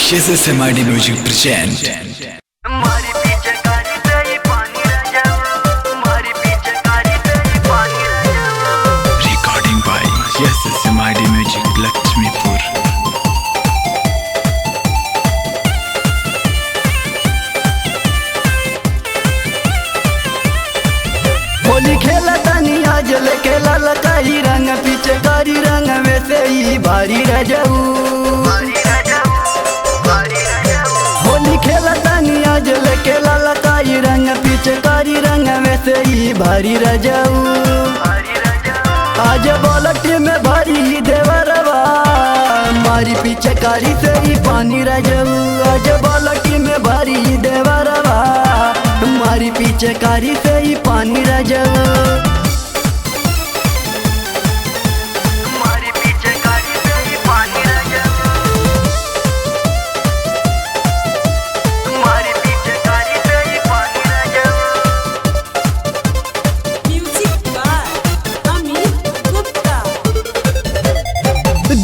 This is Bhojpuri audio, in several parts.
SSMID Music present. Recording by SSMID Music Lakshmipur. Holi खेला तनी आज लेके लाल काई रंग पीछे कारी रंग में से ही भारी रह जाऊ। होली खेला तनी आज लेके लाल काई रंग पीछे कारी रंग में से ही भारी रह जाऊ। आज बालटी में भारी देवरवा मारी पीछे कारी से ही पानी रह जाऊ। आज बालटी में भारी देवरवा मारी पीछे कारी से ही पानी रह जाऊ।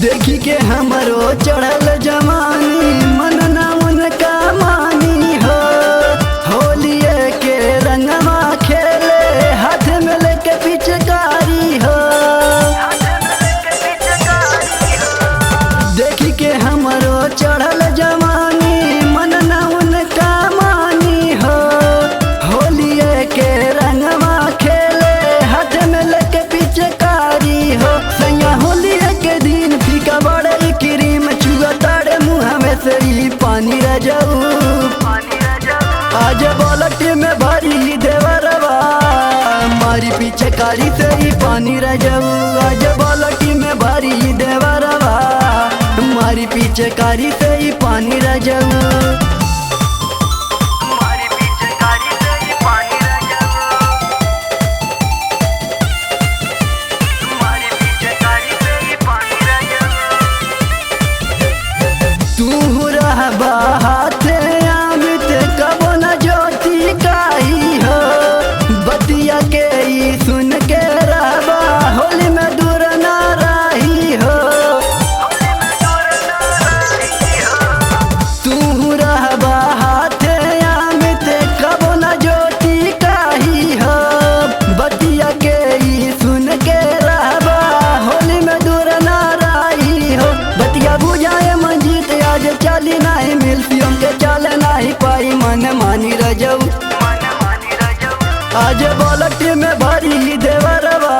देखी के हमरो चढ़ल जमानी मन ना उनका मानी हो। होलिये के रंगवा खेले हाथ में लेके पिचकारी हो। देखी के हमरो चढ़ल जमानी मन ना उनका मानी हो। होलिये के रंगवा खेले हाथ में लेके पिचकारी हो। सैया होलिये के दिन फीका बड़े क्रीम चुआ ताड़े मुँह में से ही पानी रह जाऊ। आज बालटी में भरी देवरवा मारी पीछे कारी से ही पानी रह जाऊ। आज बालटी में भरी देवरवा मारी पीछे कारी से ही पानी रह जाऊ। हाथे आमित कबो न ज्योति काई हो। बतिया के ई सुन के रहबा होली में दूर न रही हो। तू रहबा हाथे आमित कबो न ज्योति काई हो। बतिया के ई सुन के रहबा होली में दूर न रही हो। बतिया बुझाए मंजीत आज चली नहीं मिलती के चले नहीं पाई मन मानी रह जाऊ। आज बालटी में भरी देवरवा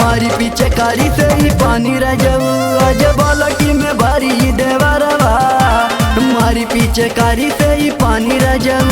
मारी पीछे कारी से ही पानी रह जाऊ। आज बालटी में भरी देवरवा मारी पीछे कारी से ही पानी रह जाऊ।